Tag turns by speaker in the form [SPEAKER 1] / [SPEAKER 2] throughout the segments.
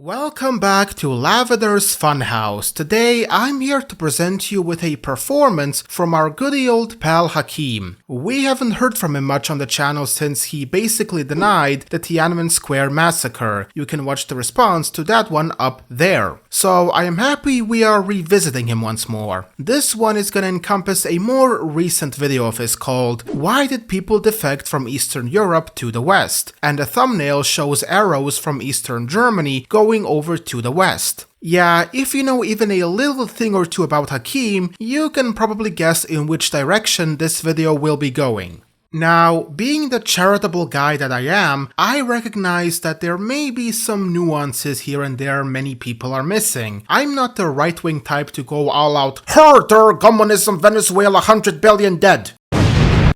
[SPEAKER 1] Welcome back to Lavader's Funhouse. Today I'm here to present you with a performance from our goody old pal Hakim. We haven't heard from him much on the channel since he basically denied the Tiananmen Square massacre. You can watch the response to that one up there. So I am happy we are revisiting him once more. This one is gonna encompass a more recent video of his called "Why Did People Defect from Eastern Europe to the West?" And the thumbnail shows arrows from Eastern Germany going over to the West. Yeah, if you know even a little thing or two about Hakim, you can probably guess in which direction this video will be going. Now, being the charitable guy that I am, I recognize that there may be some nuances here and there many people are missing. I'm not the right-wing type to go all out, "Herder, Communism, Venezuela, 100 billion dead."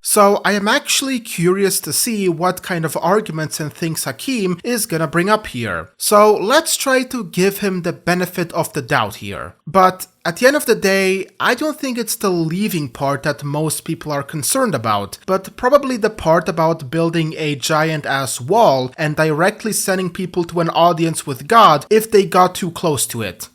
[SPEAKER 1] So I am actually curious to see what kind of arguments and things Hakim is gonna bring up here. So let's try to give him the benefit of the doubt here. But at the end of the day, I don't think it's the leaving part that most people are concerned about, but probably the part about building a giant-ass wall and directly sending people to an audience with God if they got too close to it.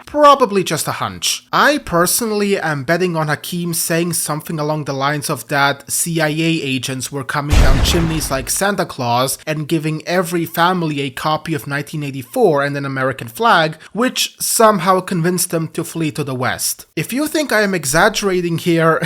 [SPEAKER 1] Probably just a hunch. I personally am betting on Hakim saying something along the lines of that CIA agents were coming down chimneys like Santa Claus and giving every family a copy of 1984 and an American flag, which somehow convinced them to flee to the West. If you think I am exaggerating here,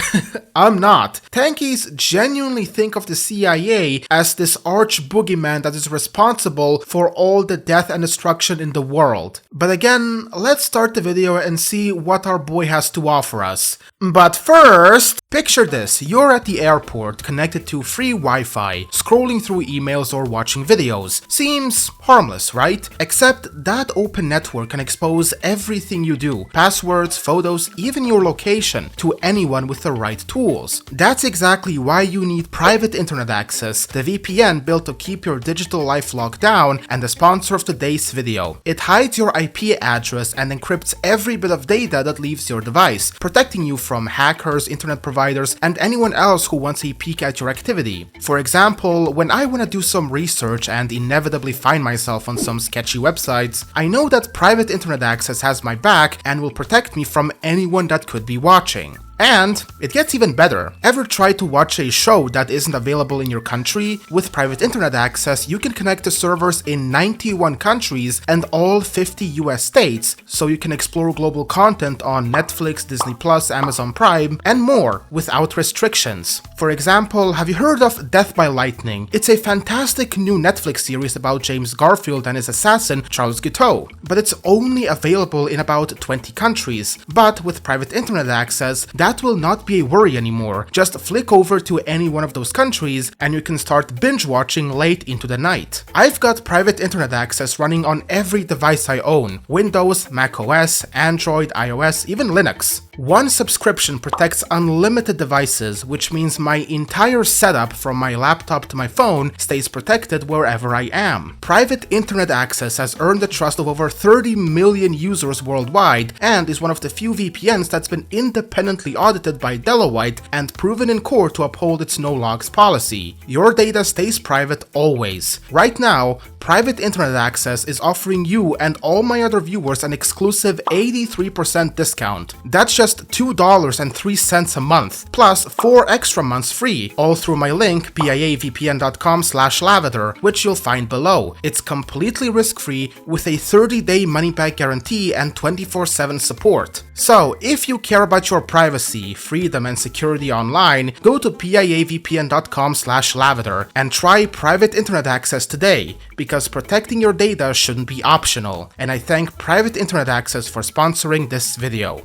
[SPEAKER 1] I'm not. Tankies genuinely think of the CIA as this arch boogeyman that is responsible for all the death and destruction in the world. But again, let's start the video and see what our boy has to offer us. But first, picture this: you're at the airport connected to free Wi-Fi, scrolling through emails or watching videos. Seems harmless, right? Except that open network can expose everything you do, passwords, photos, even your location, to anyone with the right tools. That's exactly why you need private internet access, the VPN built to keep your digital life locked down, and the sponsor of today's video. It hides your IP address and encrypts every bit of data that leaves your device, protecting you from hackers, internet providers, and anyone else who wants a peek at your activity. For example, when I want to do some research and inevitably find myself on some sketchy websites, I know that private internet access has my back and will protect me from anyone that could be watching. And it gets even better. Ever try to watch a show that isn't available in your country? With private internet access, you can connect to servers in 91 countries and all 50 US states, so you can explore global content on Netflix, Disney+, Amazon Prime, and more without restrictions. For example, have you heard of Death by Lightning? It's a fantastic new Netflix series about James Garfield and his assassin, Charles Guiteau. But it's only available in about 20 countries. But with private internet access, that will not be a worry anymore. Just flick over to any one of those countries and you can start binge watching late into the night. I've got private internet access running on every device I own: Windows, macOS, Android, iOS, even Linux. One subscription protects unlimited devices, which means my entire setup from my laptop to my phone stays protected wherever I am. Private internet access has earned the trust of over 30 million users worldwide and is one of the few VPNs that's been independently audited by Deloitte and proven in court to uphold its no-logs policy. Your data stays private always. Right now, private internet access is offering you and all my other viewers an exclusive 83% discount. That's just $2.03 a month, plus 4 extra months free, all through my link piavpn.com/Lavader, which you'll find below. It's completely risk-free with a 30-day money-back guarantee and 24/7 support. So, if you care about your privacy, freedom, and security online, go to piavpn.com/Lavader and try private internet access today, because protecting your data shouldn't be optional. And I thank Private Internet Access for sponsoring this video.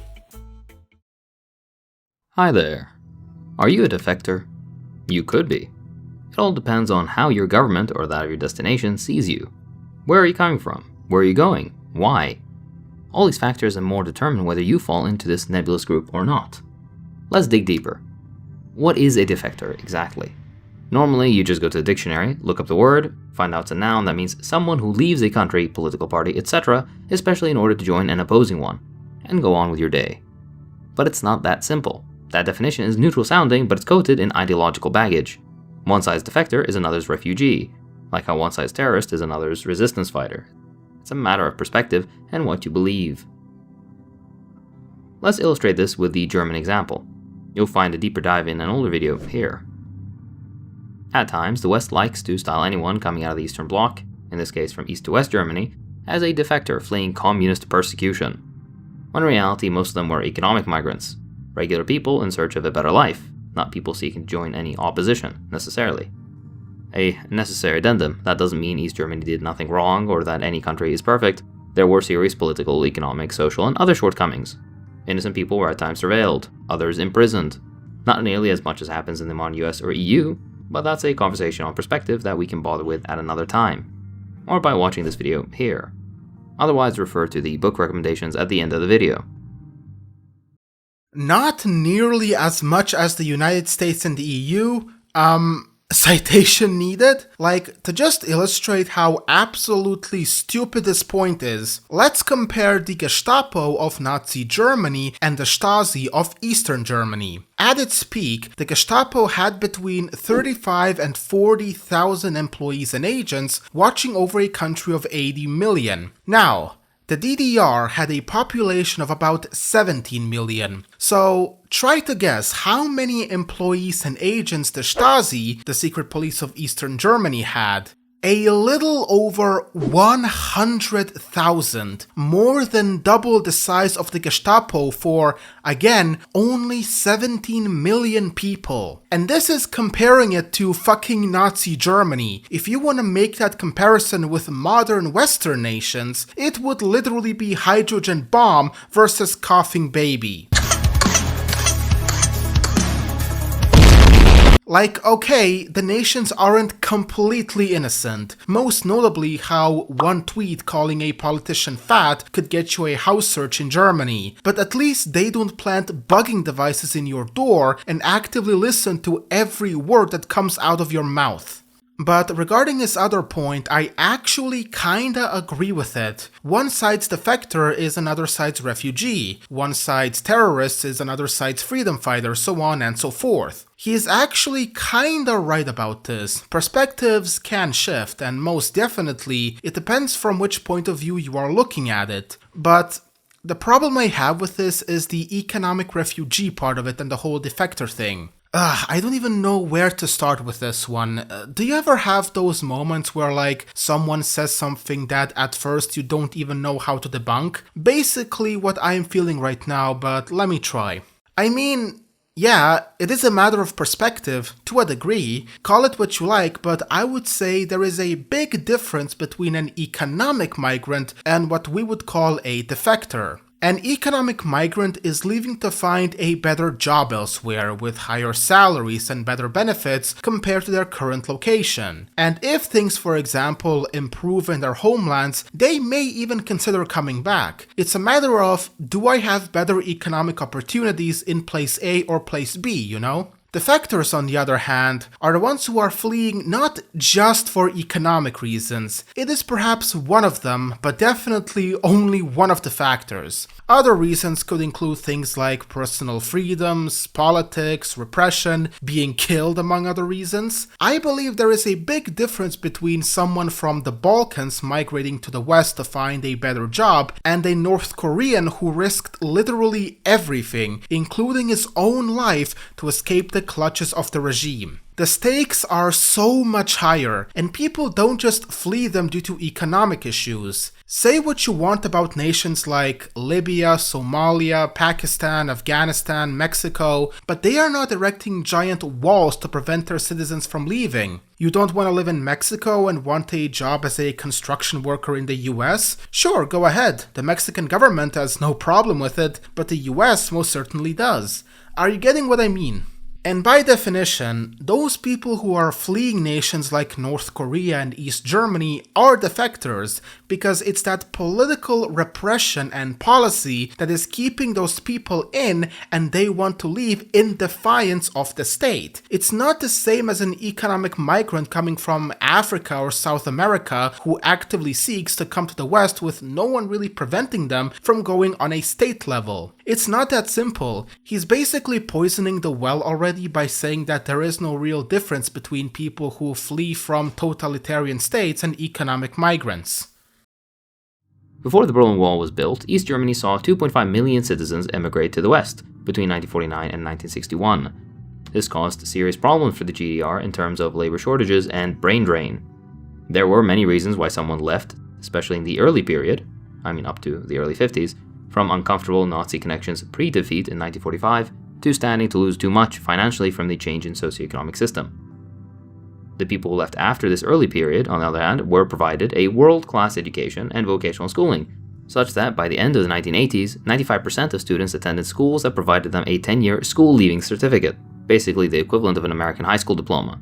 [SPEAKER 2] Hi there. Are you a defector? You could be. It all depends on how your government or that of your destination sees you. Where are you coming from? Where are you going? Why? All these factors and more determine whether you fall into this nebulous group or not. Let's dig deeper. What is a defector exactly? Normally, you just go to the dictionary, look up the word, find out it's a noun that means someone who leaves a country, political party, etc., especially in order to join an opposing one, and go on with your day. But it's not that simple. That definition is neutral sounding, but it's coated in ideological baggage. One size defector is another's refugee, like how one size terrorist is another's resistance fighter. It's a matter of perspective and what you believe. Let's illustrate this with the German example. You'll find a deeper dive in an older video here. At times, the West likes to style anyone coming out of the Eastern Bloc, in this case from East to West Germany, as a defector fleeing communist persecution, when in reality most of them were economic migrants, regular people in search of a better life, not people seeking to join any opposition, necessarily. A necessary addendum, that doesn't mean East Germany did nothing wrong or that any country is perfect. There were serious political, economic, social, and other shortcomings. Innocent people were at times surveilled, others imprisoned. Not nearly as much as happens in the modern US or EU, but that's a conversation on perspective that we can bother with at another time, or by watching this video here. Otherwise, refer to the book recommendations at the end of the video.
[SPEAKER 1] Not nearly as much as the United States and the EU, citation needed? Like, to just illustrate how absolutely stupid this point is, let's compare the Gestapo of Nazi Germany and the Stasi of Eastern Germany. At its peak, the Gestapo had between 35 and 40,000 employees and agents watching over a country of 80 million. Now, the DDR had a population of about 17 million. So, try to guess how many employees and agents the Stasi, the secret police of Eastern Germany, had. A little over 100,000, more than double the size of the Gestapo for, again, only 17 million people. And this is comparing it to fucking Nazi Germany. If you want to make that comparison with modern Western nations, it would literally be hydrogen bomb versus coughing baby. Like, okay, the nations aren't completely innocent, most notably how one tweet calling a politician fat could get you a house search in Germany, but at least they don't plant bugging devices in your door and actively listen to every word that comes out of your mouth. But regarding his other point, I actually kinda agree with it. One side's defector is another side's refugee, one side's terrorist is another side's freedom fighter, so on and so forth. He is actually kinda right about this. Perspectives can shift, and most definitely, it depends from which point of view you are looking at it. But the problem I have with this is the economic refugee part of it and the whole defector thing. I don't even know where to start with this one. Do you ever have those moments where, like, someone says something that at first you don't even know how to debunk? Basically what I am feeling right now, but let me try. I mean, yeah, it is a matter of perspective, to a degree, call it what you like, but I would say there is a big difference between an economic migrant and what we would call a defector. An economic migrant is leaving to find a better job elsewhere with higher salaries and better benefits compared to their current location. And if things, for example, improve in their homelands, they may even consider coming back. It's a matter of, do I have better economic opportunities in place A or place B, you know? Defectors, on the other hand, are the ones who are fleeing not just for economic reasons. It is perhaps one of them, but definitely only one of the factors. Other reasons could include things like personal freedoms, politics, repression, being killed, among other reasons. I believe there is a big difference between someone from the Balkans migrating to the West to find a better job and a North Korean who risked literally everything, including his own life, to escape the clutches of the regime. The stakes are so much higher, and people don't just flee them due to economic issues. Say what you want about nations like Libya, Somalia, Pakistan, Afghanistan, Mexico, but they are not erecting giant walls to prevent their citizens from leaving. You don't want to live in Mexico and want a job as a construction worker in the US? Sure, go ahead. The Mexican government has no problem with it, but the US most certainly does. Are you getting what I mean? And by definition, those people who are fleeing nations like North Korea and East Germany are defectors, because it's that political repression and policy that is keeping those people in, and they want to leave in defiance of the state. It's not the same as an economic migrant coming from Africa or South America who actively seeks to come to the West with no one really preventing them from going on a state level. It's not that simple. He's basically poisoning the well already by saying that there is no real difference between people who flee from totalitarian states and economic migrants.
[SPEAKER 2] Before the Berlin Wall was built, East Germany saw 2.5 million citizens emigrate to the West between 1949 and 1961. This caused serious problems for the GDR in terms of labor shortages and brain drain. There were many reasons why someone left, especially in the early period, up to the early 50s, from uncomfortable Nazi connections pre-defeat in 1945 to standing to lose too much financially from the change in socioeconomic system. The people who left after this early period, on the other hand, were provided a world-class education and vocational schooling, such that by the end of the 1980s, 95% of students attended schools that provided them a 10-year school-leaving certificate, basically the equivalent of an American high school diploma.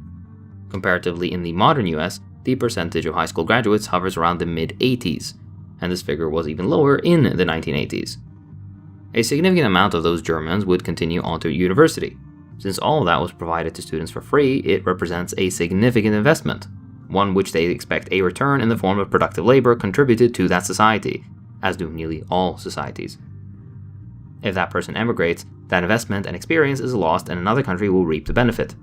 [SPEAKER 2] Comparatively, in the modern US, the percentage of high school graduates hovers around the mid-80s, and this figure was even lower in the 1980s. A significant amount of those Germans would continue on to university. Since all of that was provided to students for free, it represents a significant investment, one which they expect a return in the form of productive labor contributed to that society, as do nearly all societies. If that person emigrates, that investment and experience is lost and another country will reap the benefit.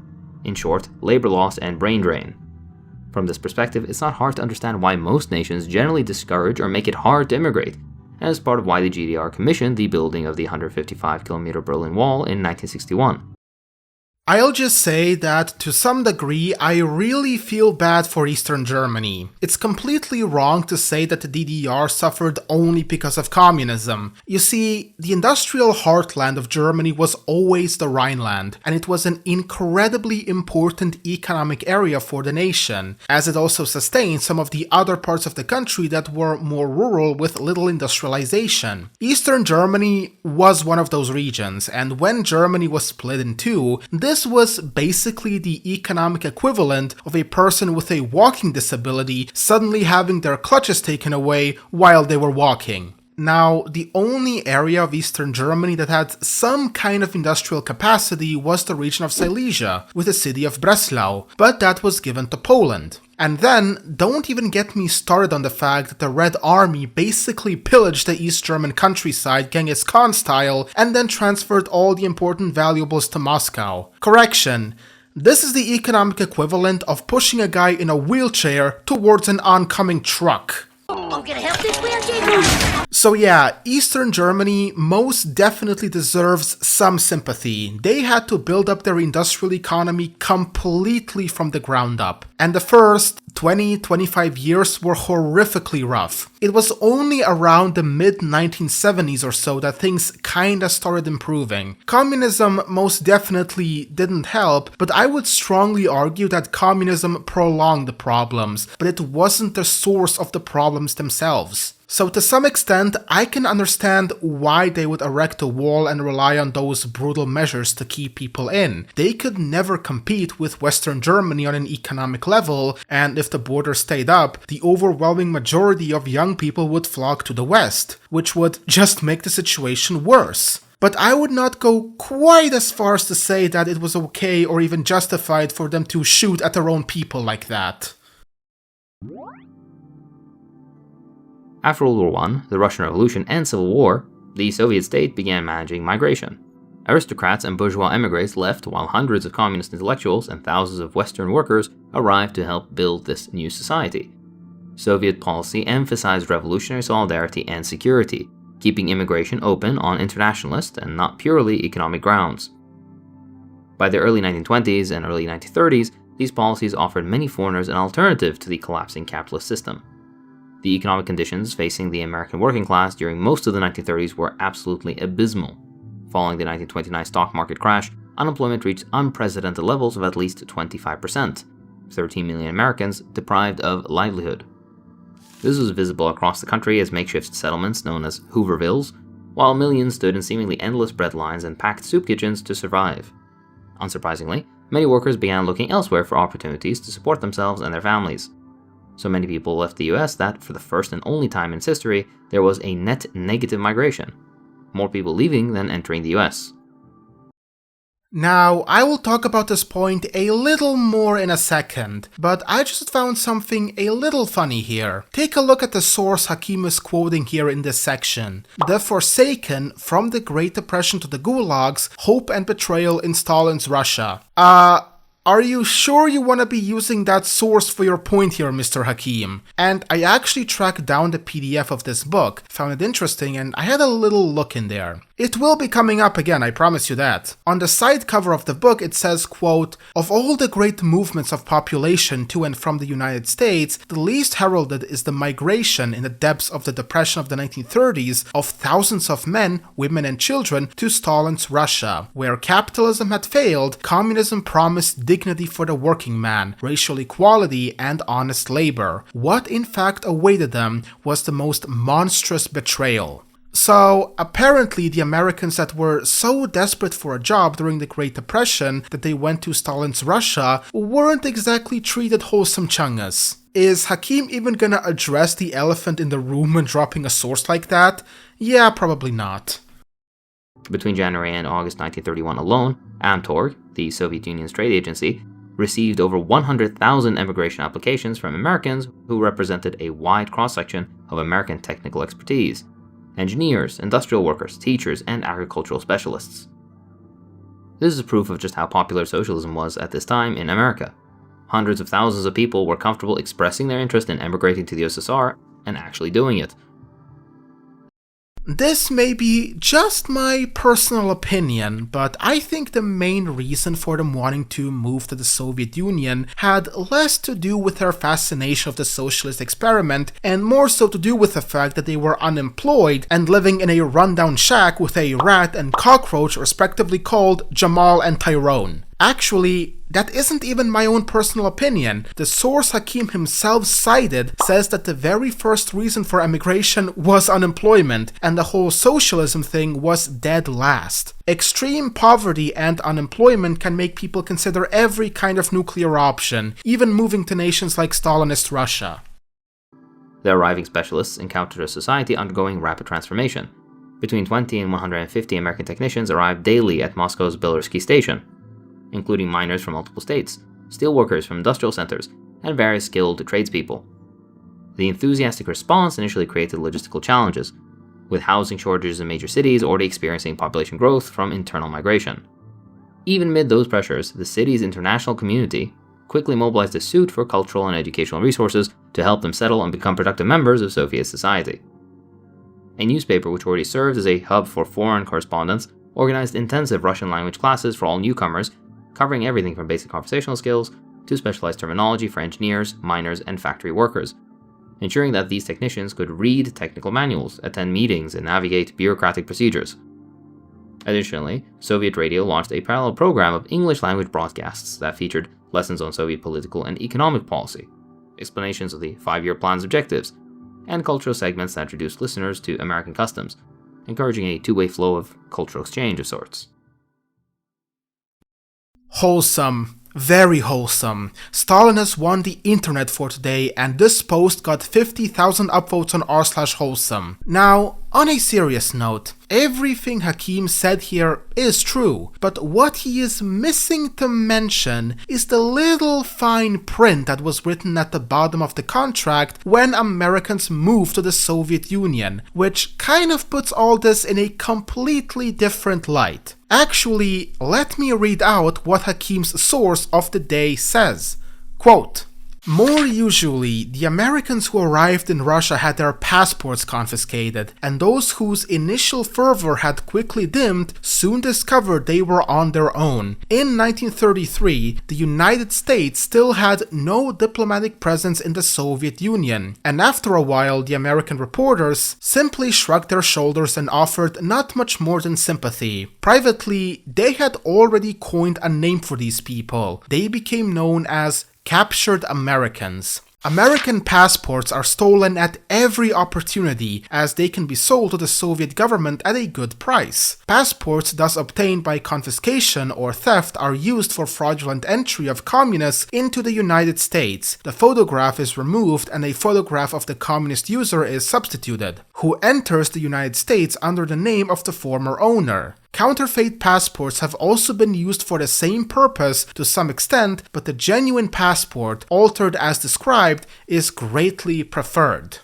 [SPEAKER 2] In short, labor loss and brain drain. From this perspective, it's not hard to understand why most nations generally discourage or make it hard to immigrate, and is part of why the GDR commissioned the building of the 155-kilometer Berlin Wall in 1961.
[SPEAKER 1] I'll just say that, to some degree, I really feel bad for Eastern Germany. It's completely wrong to say that the DDR suffered only because of communism. You see, the industrial heartland of Germany was always the Rhineland, and it was an incredibly important economic area for the nation, as it also sustained some of the other parts of the country that were more rural with little industrialization. Eastern Germany was one of those regions, and when Germany was split in two, this was basically the economic equivalent of a person with a walking disability suddenly having their clutches taken away while they were walking. Now, the only area of Eastern Germany that had some kind of industrial capacity was the region of Silesia, with the city of Breslau, but that was given to Poland. And then, don't even get me started on the fact that the Red Army basically pillaged the East German countryside Genghis Khan style and then transferred all the important valuables to Moscow. Correction. This is the economic equivalent of pushing a guy in a wheelchair towards an oncoming truck.
[SPEAKER 3] I'm gonna help this wheelchair.
[SPEAKER 1] So yeah, Eastern Germany most definitely deserves some sympathy. They had to build up their industrial economy completely from the ground up. And the first 20-25 years were horrifically rough. It was only around the mid-1970s or so that things kinda started improving. Communism most definitely didn't help, but I would strongly argue that communism prolonged the problems, but it wasn't the source of the problems themselves. So to some extent, I can understand why they would erect a wall and rely on those brutal measures to keep people in. They could never compete with Western Germany on an economic level, and if the border stayed up, the overwhelming majority of young people would flock to the West, which would just make the situation worse. But I would not go quite as far as to say that it was okay or even justified for them to shoot at their own people like that.
[SPEAKER 2] After World War I, the Russian Revolution and Civil War, the Soviet state began managing migration. Aristocrats and bourgeois emigres left while hundreds of communist intellectuals and thousands of Western workers arrived to help build this new society. Soviet policy emphasized revolutionary solidarity and security, keeping immigration open on internationalist and not purely economic grounds. By the early 1920s and early 1930s, these policies offered many foreigners an alternative to the collapsing capitalist system. The economic conditions facing the American working class during most of the 1930s were absolutely abysmal. Following the 1929 stock market crash, unemployment reached unprecedented levels of at least 25%, 13 million Americans deprived of livelihood. This was visible across the country as makeshift settlements known as Hoovervilles, while millions stood in seemingly endless bread lines and packed soup kitchens to survive. Unsurprisingly, many workers began looking elsewhere for opportunities to support themselves and their families. So many people left the US that, for the first and only time in its history, there was a net negative migration. More people leaving than entering the US.
[SPEAKER 1] Now, I will talk about this point a little more in a second, but I just found something a little funny here. Take a look at the source Hakim is quoting here in this section. The Forsaken, from the Great Depression to the Gulags, Hope and Betrayal in Stalin's Russia. Are you sure you want to be using that source for your point here, Mr. Hakim? And I actually tracked down the PDF of this book, found it interesting, and I had a little look in there. It will be coming up again, I promise you that. On the side cover of the book it says, quote, "Of all the great movements of population to and from the United States, the least heralded is the migration in the depths of the Depression of the 1930s of thousands of men, women and children to Stalin's Russia. Where capitalism had failed, communism promised dignity for the working man, racial equality and honest labor. What in fact awaited them was the most monstrous betrayal." So, apparently the Americans that were so desperate for a job during the Great Depression that they went to Stalin's Russia weren't exactly treated wholesome chungas. Is Hakim even gonna address the elephant in the room when dropping a source like that? Yeah, probably not.
[SPEAKER 2] Between January and August 1931 alone, Amtorg, the Soviet Union's trade agency, received over 100,000 immigration applications from Americans who represented a wide cross-section of American technical expertise: engineers, industrial workers, teachers, and agricultural specialists. This is proof of just how popular socialism was at this time in America. Hundreds of thousands of people were comfortable expressing their interest in emigrating to the USSR and actually doing it.
[SPEAKER 1] This may be just my personal opinion, but I think the main reason for them wanting to move to the Soviet Union had less to do with their fascination of the socialist experiment and more so to do with the fact that they were unemployed and living in a rundown shack with a rat and cockroach respectively called Jamal and Tyrone. Actually, that isn't even my own personal opinion. The source Hakim himself cited says that the very first reason for emigration was unemployment, and the whole socialism thing was dead last. Extreme poverty and unemployment can make people consider every kind of nuclear option, even moving to nations like Stalinist Russia.
[SPEAKER 2] The arriving specialists encountered a society undergoing rapid transformation. Between 20 and 150 American technicians arrived daily at Moscow's Belaruski station, including miners from multiple states, steelworkers from industrial centers, and various skilled tradespeople. The enthusiastic response initially created logistical challenges, with housing shortages in major cities already experiencing population growth from internal migration. Even amid those pressures, the city's international community quickly mobilized a suit for cultural and educational resources to help them settle and become productive members of Soviet society. A newspaper which already served as a hub for foreign correspondents organized intensive Russian language classes for all newcomers, covering everything from basic conversational skills to specialized terminology for engineers, miners, and factory workers, ensuring that these technicians could read technical manuals, attend meetings, and navigate bureaucratic procedures. Additionally, Soviet radio launched a parallel program of English language broadcasts that featured lessons on Soviet political and economic policy, explanations of the 5-year plan's objectives, and cultural segments that introduced listeners to American customs, encouraging a two-way flow of cultural exchange of sorts.
[SPEAKER 1] Wholesome. Very wholesome. Stalin has won the internet for today, and this post got 50,000 upvotes on r/wholesome. Now, on a serious note, everything Hakim said here is true, but what he is missing to mention is the little fine print that was written at the bottom of the contract when Americans moved to the Soviet Union, which kind of puts all this in a completely different light. Actually, let me read out what Hakim's source of the day says. Quote, "More usually, the Americans who arrived in Russia had their passports confiscated, and those whose initial fervor had quickly dimmed soon discovered they were on their own. In 1933, the United States still had no diplomatic presence in the Soviet Union, and after a while the American reporters simply shrugged their shoulders and offered not much more than sympathy. Privately, they had already coined a name for these people. They became known as captured Americans. American passports are stolen at every opportunity, as they can be sold to the Soviet government at a good price. Passports thus obtained by confiscation or theft are used for fraudulent entry of communists into the United States. The photograph is removed and a photograph of the communist user is substituted, who enters the United States under the name of the former owner. Counterfeit passports have also been used for the same purpose to some extent, but the genuine passport, altered as described, is greatly preferred."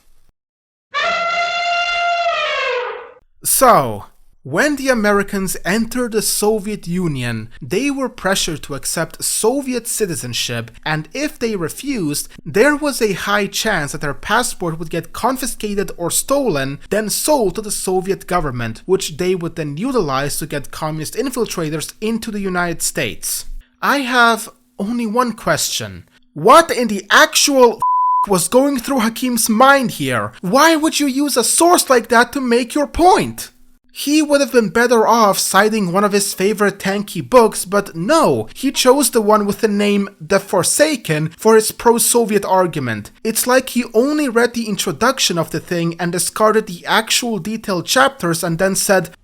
[SPEAKER 1] So, When the Americans entered the Soviet Union, they were pressured to accept Soviet citizenship, and if they refused, there was a high chance that their passport would get confiscated or stolen, then sold to the Soviet government, which they would then utilize to get communist infiltrators into the United States. I have only one question. What in the actual was going through Hakim's mind here? Why would you use a source like that to make your point? He would have been better off citing one of his favorite tanky books, but no, he chose the one with the name The Forsaken for his pro-Soviet argument. It's like he only read the introduction of the thing and discarded the actual detailed chapters and then said,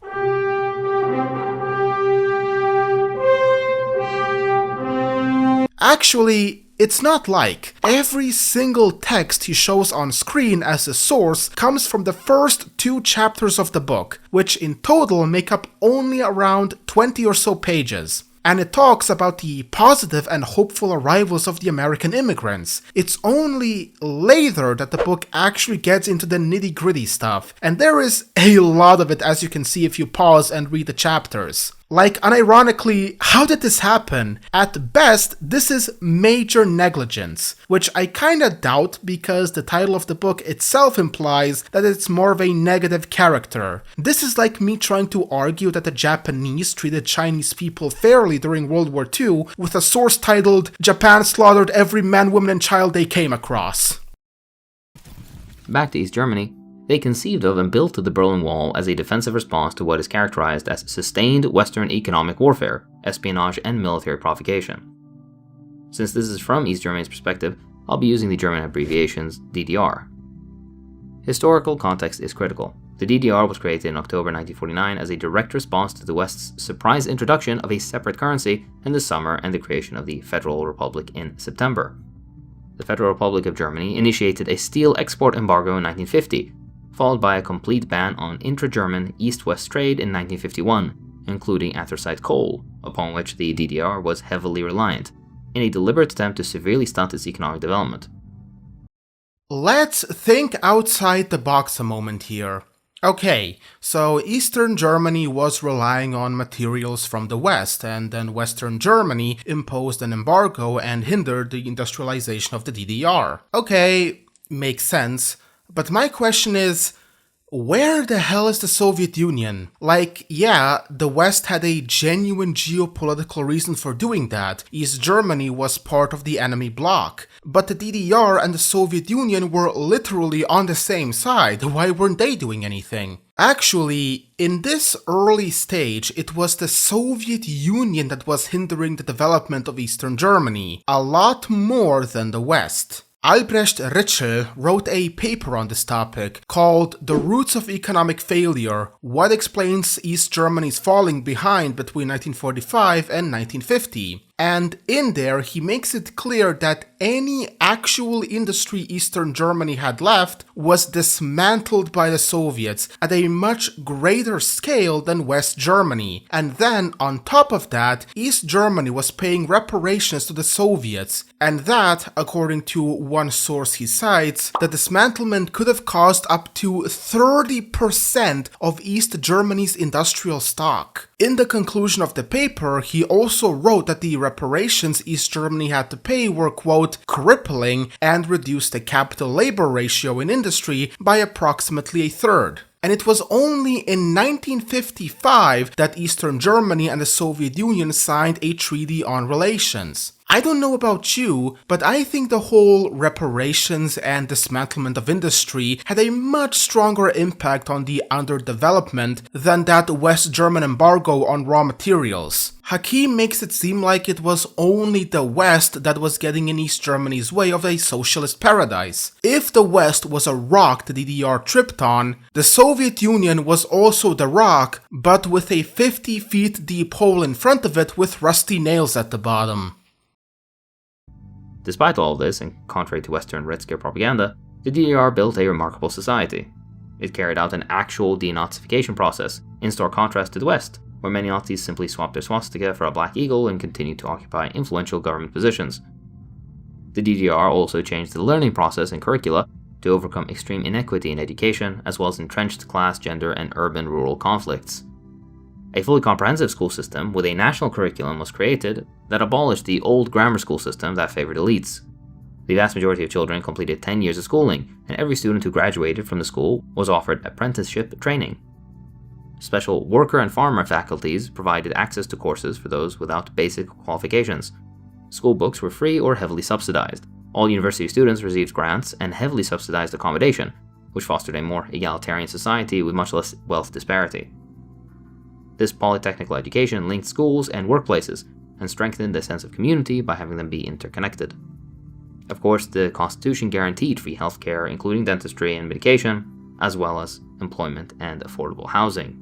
[SPEAKER 1] actually, it's not like. Every single text he shows on screen as a source comes from the first 2 chapters of the book, which in total make up only around 20 or so pages. And it talks about the positive and hopeful arrivals of the American immigrants. It's only later that the book actually gets into the nitty-gritty stuff, and there is a lot of it, as you can see if you pause and read the chapters. Like, unironically, how did this happen? At best, this is major negligence, which I kinda doubt because the title of the book itself implies that it's more of a negative character. This is like me trying to argue that the Japanese treated Chinese people fairly during World War II with a source titled, "Japan slaughtered every man, woman, and child they came across."
[SPEAKER 2] Back to East Germany, they conceived of and built the Berlin Wall as a defensive response to what is characterized as sustained Western economic warfare, espionage, and military provocation. Since this is from East Germany's perspective, I'll be using the German abbreviations DDR. Historical context is critical. The DDR was created in October 1949 as a direct response to the West's surprise introduction of a separate currency in the summer and the creation of the Federal Republic in September. The Federal Republic of Germany initiated a steel export embargo in 1950, followed by a complete ban on intra-German East-West trade in 1951, including anthracite coal, upon which the DDR was heavily reliant, in a deliberate attempt to severely stunt its economic development.
[SPEAKER 1] Let's think outside the box a moment here. Okay, so Eastern Germany was relying on materials from the West, and then Western Germany imposed an embargo and hindered the industrialization of the DDR. Okay, makes sense. But my question is, where the hell is the Soviet Union? Like, yeah, the West had a genuine geopolitical reason for doing that. East Germany was part of the enemy bloc. But the DDR and the Soviet Union were literally on the same side. Why weren't they doing anything? Actually, in this early stage, it was the Soviet Union that was hindering the development of Eastern Germany, a lot more than the West. Albert Ritschl wrote a paper on this topic called The Roots of Economic Failure: What Explains East Germany's Falling Behind Between 1945 and 1950. And in there, he makes it clear that any actual industry Eastern Germany had left was dismantled by the Soviets at a much greater scale than West Germany. And then, on top of that, East Germany was paying reparations to the Soviets. And that, according to one source he cites, the dismantlement could have cost up to 30% of East Germany's industrial stock. In the conclusion of the paper, he also wrote that the reparations East Germany had to pay were, quote, crippling and reduced the capital-labor ratio in industry by approximately a third. And it was only in 1955 that Eastern Germany and the Soviet Union signed a treaty on relations. I don't know about you, but I think the whole reparations and dismantlement of industry had a much stronger impact on the underdevelopment than that West German embargo on raw materials. Hakim makes it seem like it was only the West that was getting in East Germany's way of a socialist paradise. If the West was a rock the DDR tripped on, the Soviet Union was also the rock, but with a 50 feet deep hole in front of it with rusty nails at the bottom.
[SPEAKER 2] Despite all of this, and contrary to Western Red Scare propaganda, the DDR built a remarkable society. It carried out an actual denazification process, in stark contrast to the West, where many Nazis simply swapped their swastika for a black eagle and continued to occupy influential government positions. The DDR also changed the learning process and curricula to overcome extreme inequity in education, as well as entrenched class, gender, and urban-rural conflicts. A fully comprehensive school system with a national curriculum was created that abolished the old grammar school system that favored elites. The vast majority of children completed 10 years of schooling, and every student who graduated from the school was offered apprenticeship training. Special worker and farmer faculties provided access to courses for those without basic qualifications. School books were free or heavily subsidized. All university students received grants and heavily subsidized accommodation, which fostered a more egalitarian society with much less wealth disparity. This polytechnical education linked schools and workplaces and strengthened the sense of community by having them be interconnected. Of course, the Constitution guaranteed free healthcare, including dentistry and medication, as well as employment and affordable housing.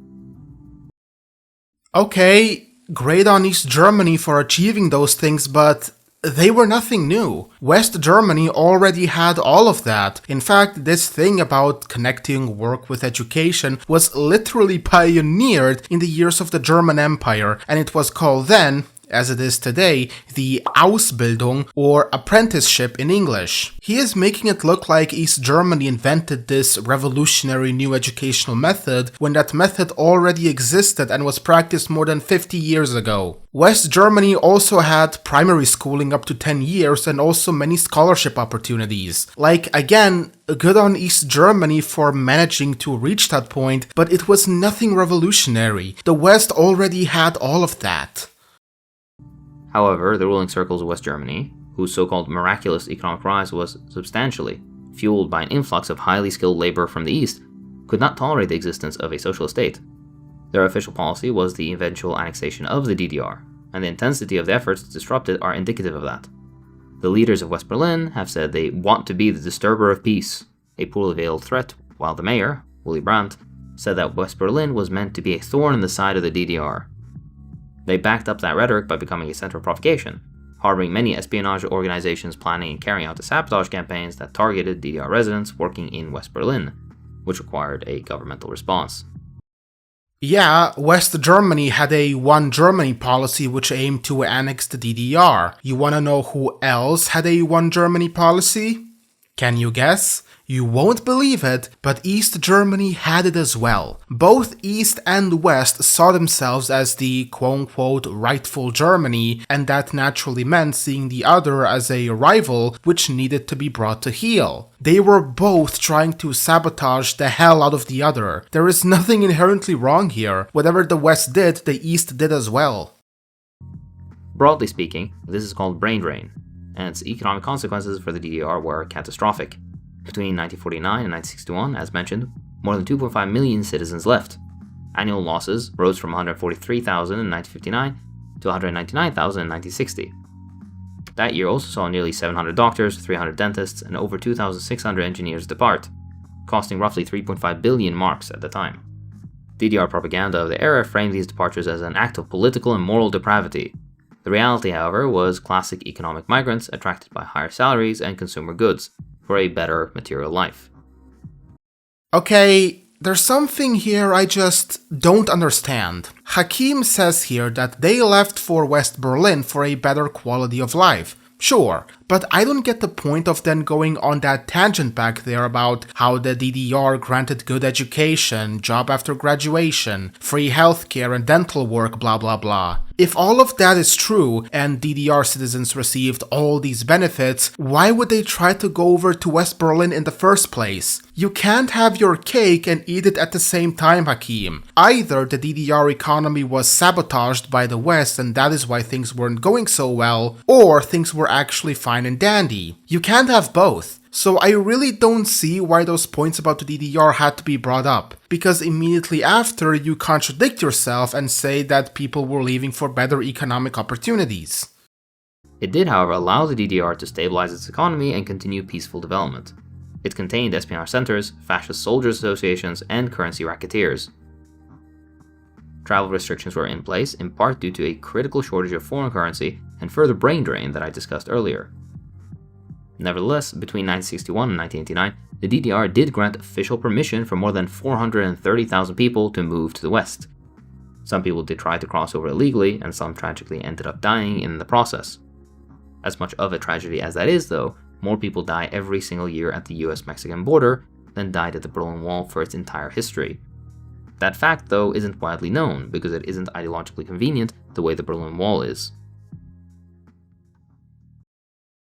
[SPEAKER 1] Okay, great on East Germany for achieving those things, but they were nothing new. West Germany already had all of that. In fact, this thing about connecting work with education was literally pioneered in the years of the German Empire, and it was called then, as it is today, the Ausbildung, or apprenticeship in English. He is making it look like East Germany invented this revolutionary new educational method when that method already existed and was practiced more than 50 years ago. West Germany also had primary schooling up to 10 years and also many scholarship opportunities. Like, again, good on East Germany for managing to reach that point, but it was nothing revolutionary. The West already had all of that.
[SPEAKER 2] However, the ruling circles of West Germany, whose so-called miraculous economic rise was substantially fueled by an influx of highly skilled labor from the East, could not tolerate the existence of a socialist state. Their official policy was the eventual annexation of the DDR, and the intensity of the efforts to disrupt it are indicative of that. The leaders of West Berlin have said they want to be the disturber of peace, a poorly veiled threat, while the mayor, Willy Brandt, said that West Berlin was meant to be a thorn in the side of the DDR. They backed up that rhetoric by becoming a center of provocation, harboring many espionage organizations planning and carrying out the sabotage campaigns that targeted DDR residents working in West Berlin, which required a governmental response.
[SPEAKER 1] Yeah, West Germany had a One Germany policy which aimed to annex the DDR. You wanna know who else had a One Germany policy? Can you guess? You won't believe it, but East Germany had it as well. Both East and West saw themselves as the quote-unquote rightful Germany, and that naturally meant seeing the other as a rival which needed to be brought to heel. They were both trying to sabotage the hell out of the other. There is nothing inherently wrong here. Whatever the West did, the East did as well.
[SPEAKER 2] Broadly speaking, this is called brain drain, and its economic consequences for the DDR were catastrophic. Between 1949 and 1961, as mentioned, more than 2.5 million citizens left. Annual losses rose from 143,000 in 1959 to 199,000 in 1960. That year also saw nearly 700 doctors, 300 dentists, and over 2,600 engineers depart, costing roughly 3.5 billion marks at the time. DDR propaganda of the era framed these departures as an act of political and moral depravity. The reality, however, was classic economic migrants attracted by higher salaries and consumer goods for a better material life.
[SPEAKER 1] Okay, there's something here I just don't understand. Hakim says here that they left for West Berlin for a better quality of life. Sure, but I don't get the point of then going on that tangent back there about how the DDR granted good education, job after graduation, free healthcare and dental work, blah blah blah. If all of that is true, and DDR citizens received all these benefits, why would they try to go over to West Berlin in the first place? You can't have your cake and eat it at the same time, Hakim. Either the DDR economy was sabotaged by the West and that is why things weren't going so well, or things were actually fine and dandy. You can't have both. So I really don't see why those points about the DDR had to be brought up, because immediately after you contradict yourself and say that people were leaving for better economic opportunities.
[SPEAKER 2] It did, however, allow the DDR to stabilize its economy and continue peaceful development. It contained espionage centers, fascist soldiers associations, and currency racketeers. Travel restrictions were in place, in part due to a critical shortage of foreign currency and further brain drain that I discussed earlier. Nevertheless, between 1961 and 1989, the DDR did grant official permission for more than 430,000 people to move to the West. Some people did try to cross over illegally, and some tragically ended up dying in the process. As much of a tragedy as that is, though, more people die every single year at the US-Mexican border than died at the Berlin Wall for its entire history. That fact, though, isn't widely known because it isn't ideologically convenient the way the Berlin Wall is.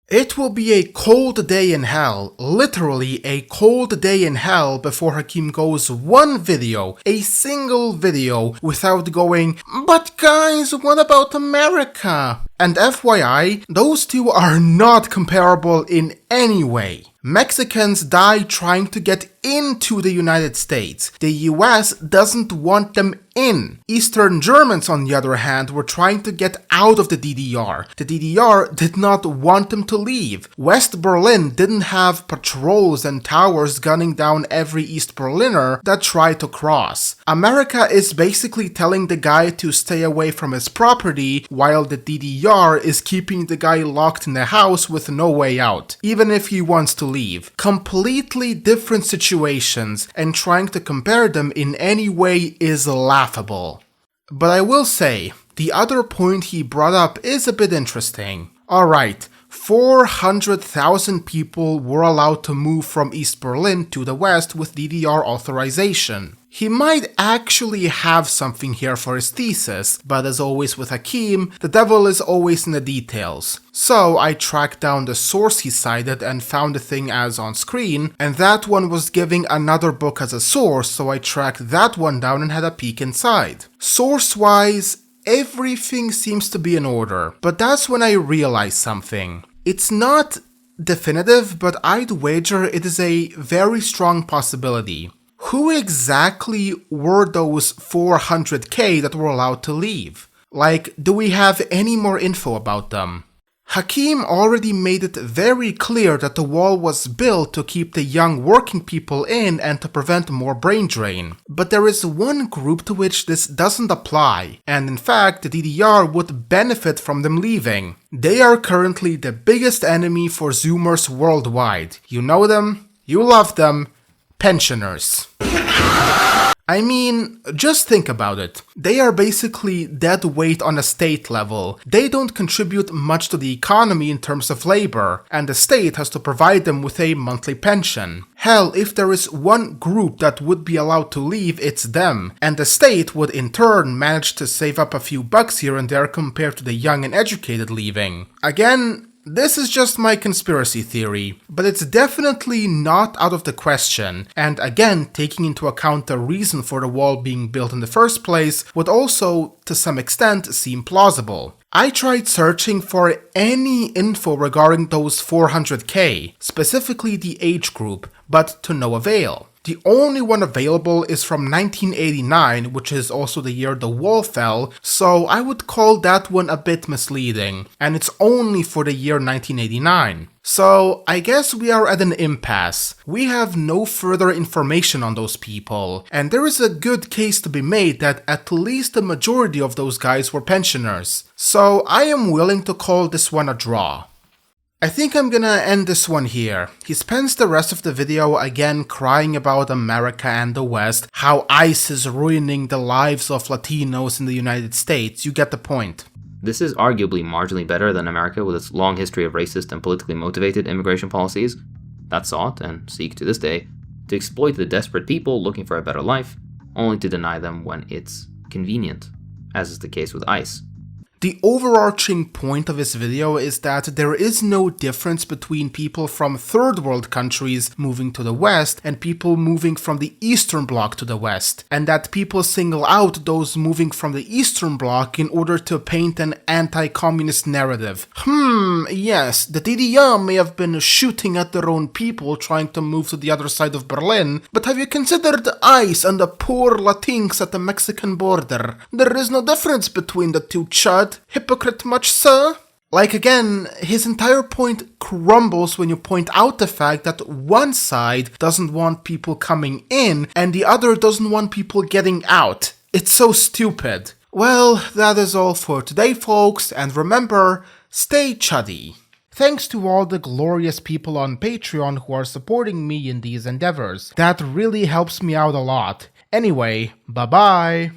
[SPEAKER 1] It will be a cold day in hell, literally a cold day in hell, before Hakim goes one video, a single video, without going, "But guys, what about America?" And FYI, those two are not comparable in any way. Mexicans die trying to get into the United States. The US doesn't want them in. Eastern Germans, on the other hand, were trying to get out of the DDR. The DDR did not want them to leave. West Berlin didn't have patrols and towers gunning down every East Berliner that tried to cross. America is basically telling the guy to stay away from his property, while the DDR is keeping the guy locked in the house with no way out, even if he wants to leave. Completely different situations, and trying to compare them in any way is laughable. But I will say, the other point he brought up is a bit interesting. Alright, 400,000 people were allowed to move from East Berlin to the West with DDR authorization. He might actually have something here for his thesis, but as always with Hakim, the devil is always in the details. So I tracked down the source he cited and found the thing as on screen, and that one was giving another book as a source, so I tracked that one down and had a peek inside. Source-wise, everything seems to be in order, but that's when I realized something. It's not definitive, but I'd wager it is a very strong possibility. Who exactly were those 400k that were allowed to leave? Like, do we have any more info about them? Hakim already made it very clear that the wall was built to keep the young working people in and to prevent more brain drain. But there is one group to which this doesn't apply, and in fact the DDR would benefit from them leaving. They are currently the biggest enemy for Zoomers worldwide. You know them, you love them, pensioners. I mean, just think about it. They are basically dead weight on a state level. They don't contribute much to the economy in terms of labor, and the state has to provide them with a monthly pension. Hell, if there is one group that would be allowed to leave, it's them, and the state would in turn manage to save up a few bucks here and there compared to the young and educated leaving. Again, this is just my conspiracy theory, but it's definitely not out of the question, and again, taking into account the reason for the wall being built in the first place would also, to some extent, seem plausible. I tried searching for any info regarding those 400k, specifically the age group, but to no avail. The only one available is from 1989, which is also the year the wall fell, so I would call that one a bit misleading, and it's only for the year 1989. So I guess we are at an impasse. We have no further information on those people, and there is a good case to be made that at least the majority of those guys were pensioners. So I am willing to call this one a draw. I think I'm gonna end this one here. He spends the rest of the video again crying about America and the West, how ICE is ruining the lives of Latinos in the United States. You get the point.
[SPEAKER 2] This is arguably marginally better than America with its long history of racist and politically motivated immigration policies that sought, and seek to this day, to exploit the desperate people looking for a better life, only to deny them when it's convenient, as is the case with ICE.
[SPEAKER 1] The overarching point of this video is that there is no difference between people from third world countries moving to the West and people moving from the Eastern Bloc to the West, and that people single out those moving from the Eastern Bloc in order to paint an anti-communist narrative. Yes, the DDR may have been shooting at their own people trying to move to the other side of Berlin, but have you considered ICE and the poor Latins at the Mexican border? There is no difference between the two, chud. Hypocrite much, sir? Like again, his entire point crumbles when you point out the fact that one side doesn't want people coming in and the other doesn't want people getting out. It's so stupid. Well, that is all for today, folks, and remember, stay chuddy. Thanks to all the glorious people on Patreon who are supporting me in these endeavors. That really helps me out a lot. Anyway, bye-bye.